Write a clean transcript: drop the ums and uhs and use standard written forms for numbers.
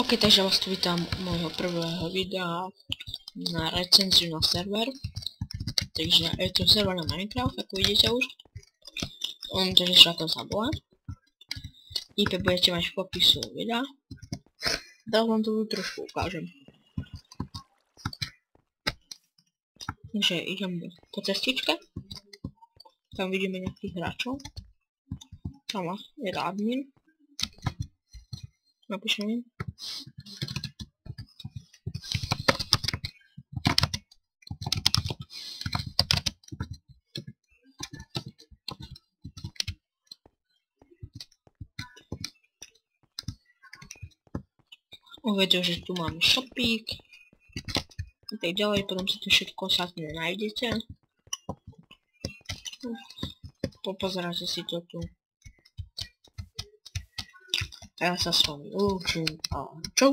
Ok, takže vás tu vítam môjho prvého videa na recenziu na server. Takže je to server na Minecraft, ako vidíte už. Takže sa to zavolá. IP budete mať v popisu videa. Teraz vám to tu trošku ukážem. Takže idem po cestičke. Tam vidíme nejakých hráčov. Tam je admin. Napíšem im. Uvedel, že tu máme shopík a tak ďalej, potom si to všetko ostatné nájdete. Popozeráte si to tu. A ja sa s vami lúčim a čau.